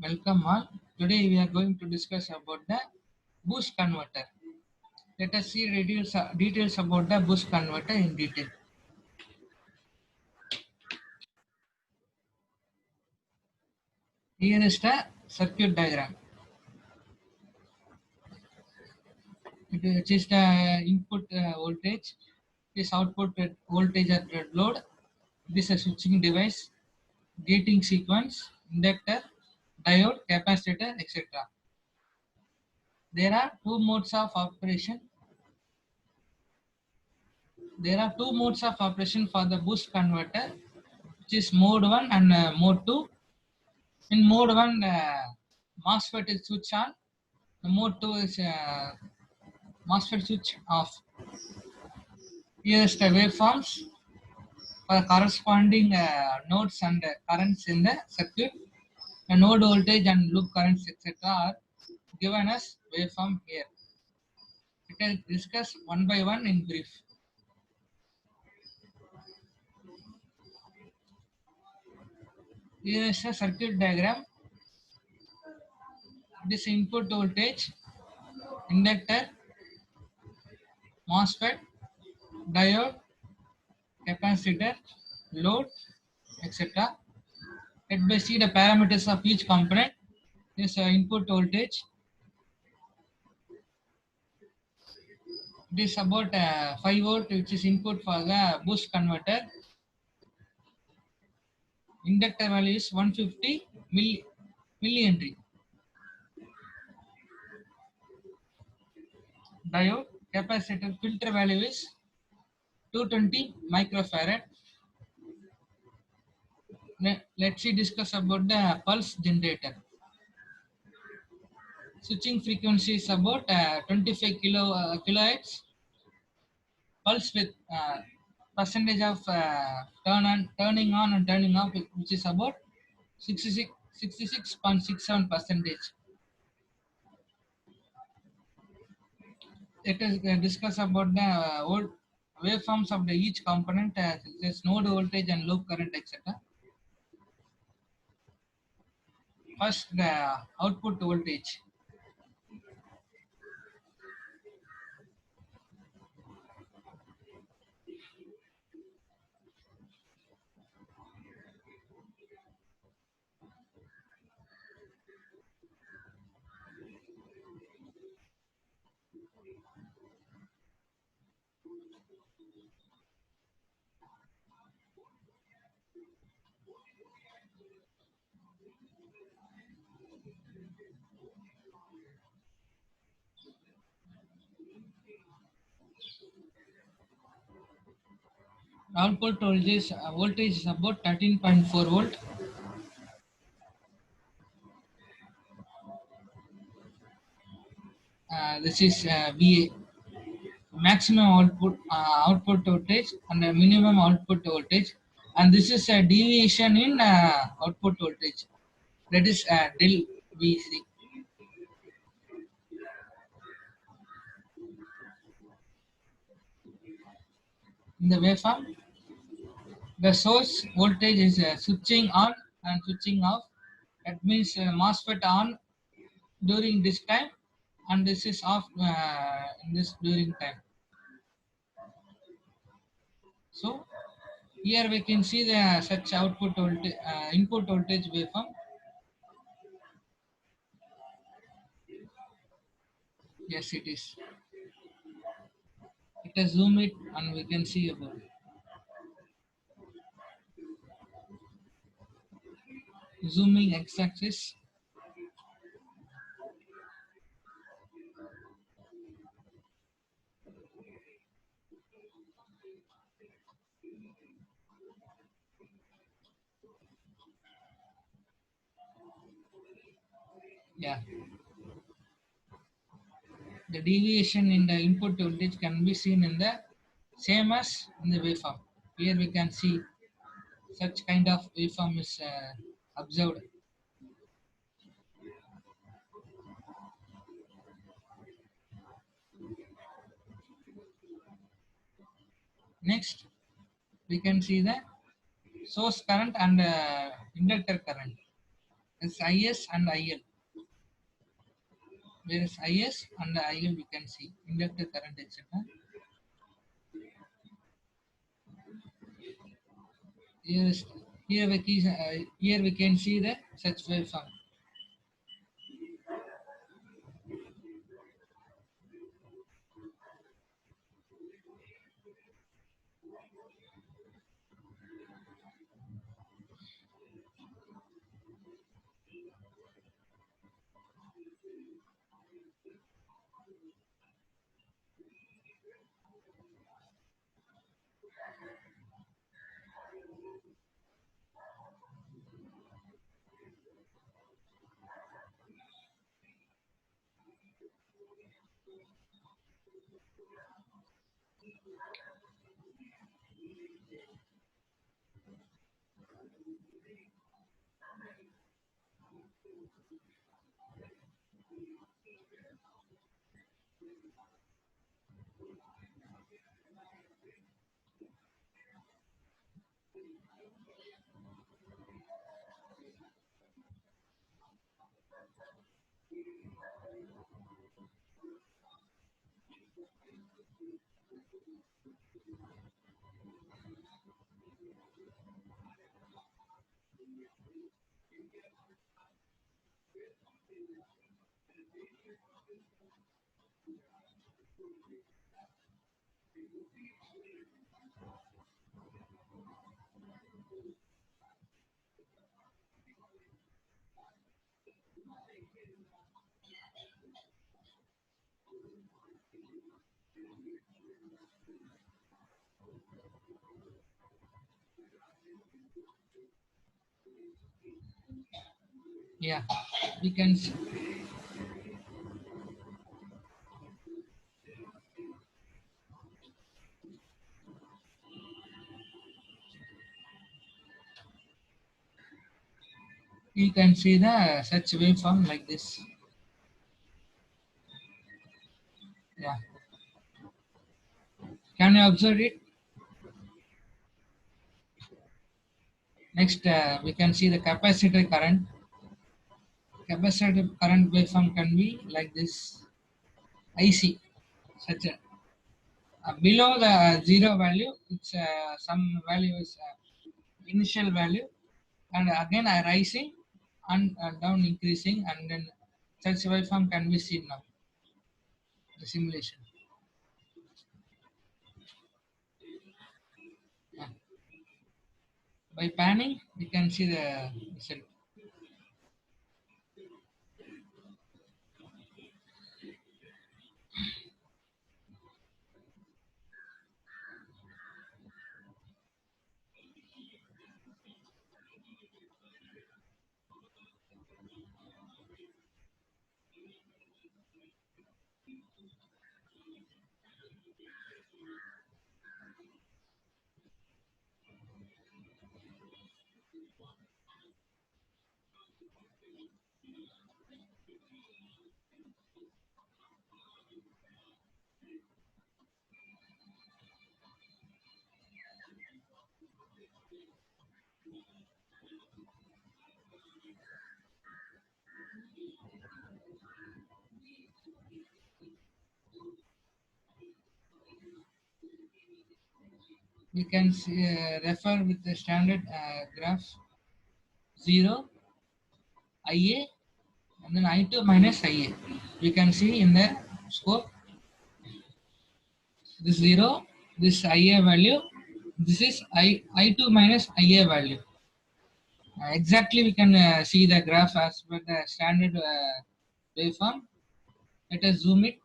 Welcome all. Today we are going to discuss about the boost converter. Let us see details about the boost converter in detail. Here is the circuit diagram. It is the input voltage, this output voltage at load, this is a switching device, gating sequence, inductor, diode, capacitor, etc. There are two modes of operation. There are two modes of operation for the boost converter, which is mode 1 and mode 2. In mode 1, MOSFET is switch on. The mode 2 is MOSFET switch off. Here is the waveforms for corresponding nodes and currents in the circuit. The node voltage and loop currents etc. are given as waveform here. We can discuss one by one in brief. Here is a circuit diagram. This input voltage, inductor, MOSFET, diode, capacitor, load, etc. Let me see the parameters of each component. This input voltage. It is about 5 volt, which is input for the boost converter. Inductor value is 150 millihenry. Diode capacitor filter value is 220 microfarad. Let's see discuss about the pulse generator. Switching frequency is about 25 kilohertz. Pulse with percentage of turning on and turning off, which is about 66.67 percentage. Let us discuss about the waveforms of the each component, this node voltage and loop current, etc. First, the output voltage. Output voltage is about 13.4 volt. This is VA, maximum output voltage and minimum output voltage, and this is a deviation in output voltage, that is del VC. In the waveform, the source voltage is switching on and switching off. That means MOSFET on during this time, and this is off in this during time. So here we can see the such output voltage, input voltage waveform. Yes, it is. Let us zoom it and we can see about it. Zooming x-axis. Yeah. The deviation in the input voltage can be seen in the same as in the waveform. Here we can see such kind of waveform is observed. Next, we can see the source current and inductor current. It's IS and IL. Where is IS and IL we can see inductor current, etc. Here is here we can see the such waveform. Yeah, we can see, we can see the such waveform like this. Yeah, can you observe it? Next, we can see the capacitor current. Capacitor current waveform can be like this. IC, such a below the zero value, it's some value is initial value, and again rising and down increasing, and then such waveform can be seen now. The simulation. Yeah. By panning, we can see the result. We can see, refer with the standard graph 0, IA, and then I2 minus IA. We can see in the scope this 0, this IA value, this is I2 minus IA value. Exactly, we can see the graph as per the standard waveform. Let us zoom it.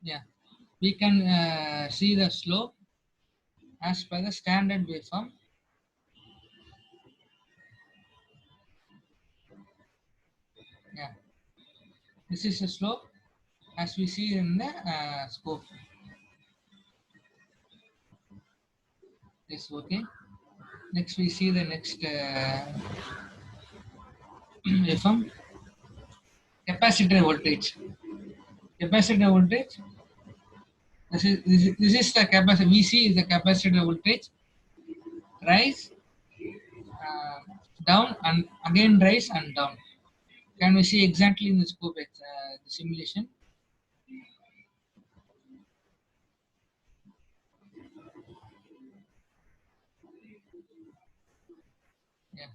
Yeah, we can see the slope as per the standard waveform. Yeah, this is the slope as we see in the scope. Is okay. Next, we see the next FM capacitor voltage. Capacitor voltage. This is the capacitor. VC is the capacitor voltage. Rise, uh, down, and again rise and down. Can we see exactly in the scope the simulation? Yeah.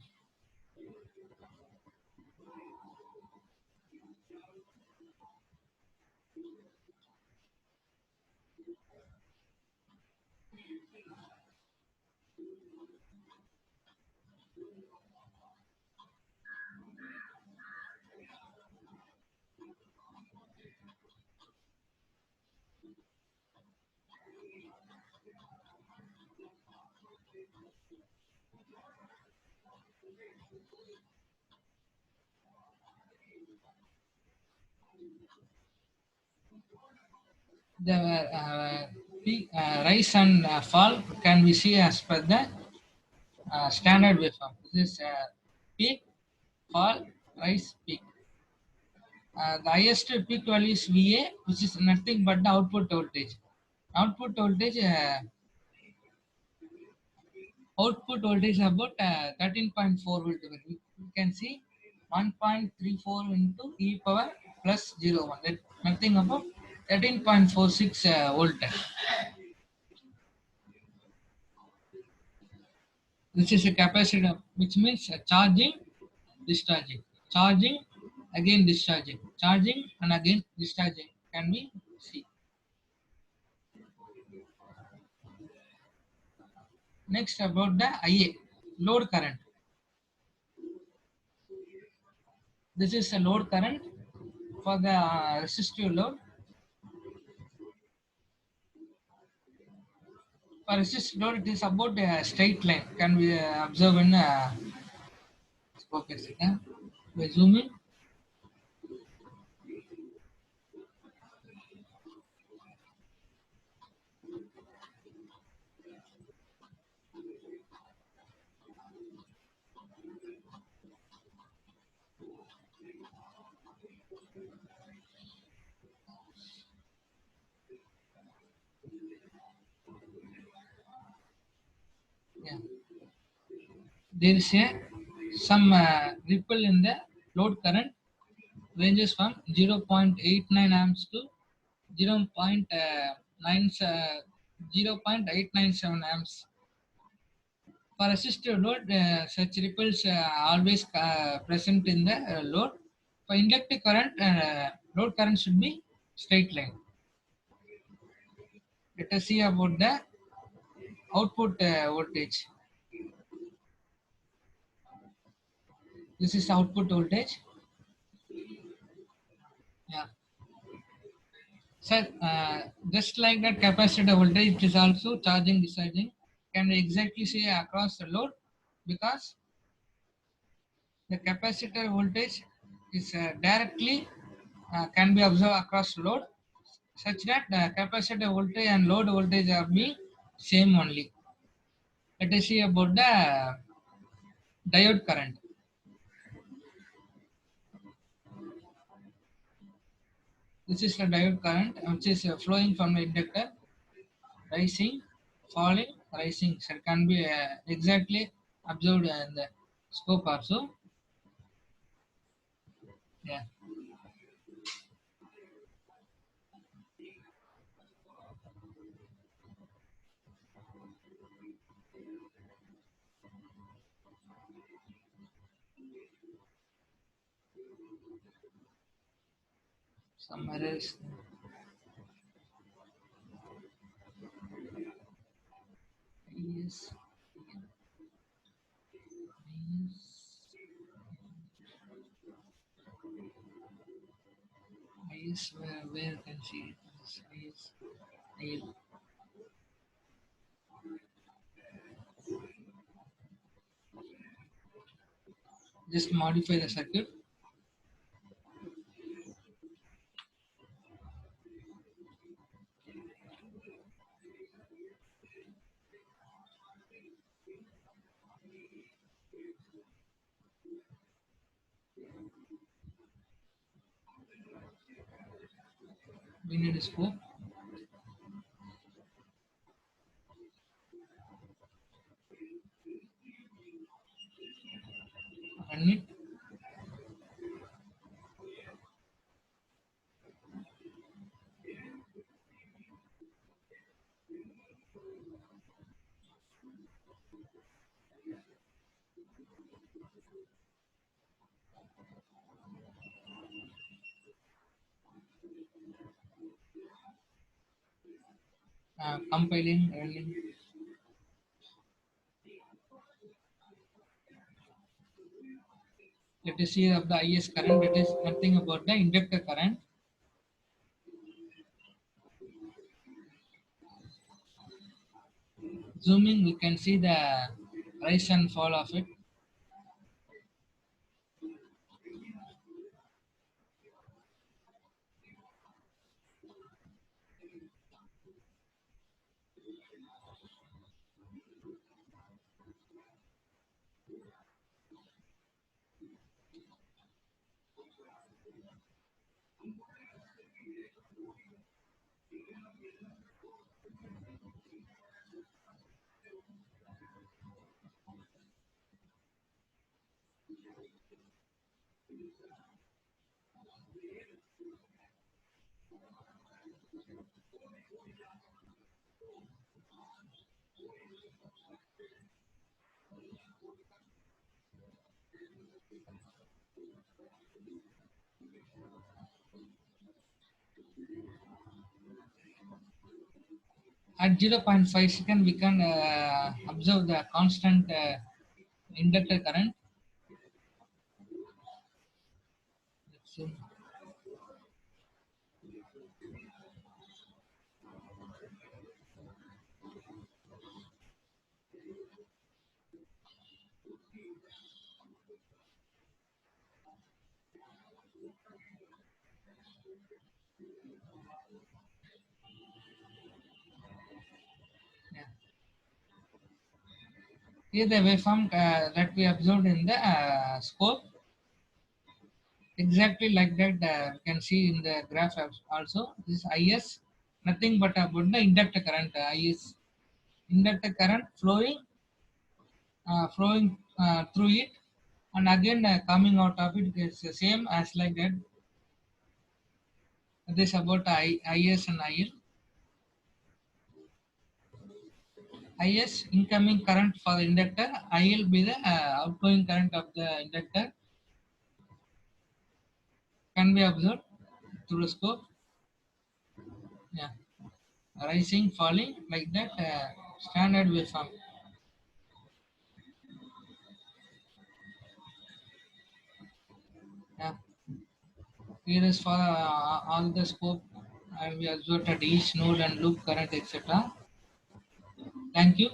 The peak, rise and fall can be seen as per the standard waveform. This is peak, fall, rise, peak. The highest peak value is VA, which is nothing but the output voltage. Output voltage, output voltage is about 13.4 volt. You can see 1.34 into e power plus 0.1. That nothing about 13.46 volt. This is a capacitor, which means charging, discharging, charging, again discharging, charging, and again discharging. Can we see? Next, about the IA, load current. This is a load current for the resistive load. For resistive load, it is about a straight line. Can we observe in focus? Yeah? By zooming, yeah. There is a some ripple in the load current ranges from 0.89 amps to 0.897 amps. For resistive load, such ripples are always present in the load. For inductive current, load current should be straight line. Let us see about the output voltage. This is output voltage. Yeah. So, just like that capacitor voltage, it is also charging, discharging. Can we exactly see across the load? Because the capacitor voltage is directly can be observed across load, such that the capacitor voltage and load voltage are being same only. Let us see about the diode current. This is the diode current which is flowing from the inductor, rising, falling, rising. So it can be exactly observed in the scope also. Yeah. Somewhere else. Yes. Yes. Where can see it? Yes. Yes. Just modify the circuit. We need a scope. Run it. Compiling, running. Let us see of the IS current. It is nothing about the inductor current. Zooming, we can see the rise and fall of it. At 0.5 second, we can observe the constant inductor current. Let's see. Yeah. Here the waveform that we observed in the scope, exactly like that we can see in the graph also. This IS, nothing but about the inductor current. IS, inductor current flowing through it, and again coming out of it is the same as like that. This about IS and IL. IS, incoming current for the inductor. IL be the outgoing current of the inductor, can be observed through the scope. Yeah, rising, falling like that. Standard waveform. Yeah, here is for all the scope, and we observed at each node and loop current, etc. Thank you.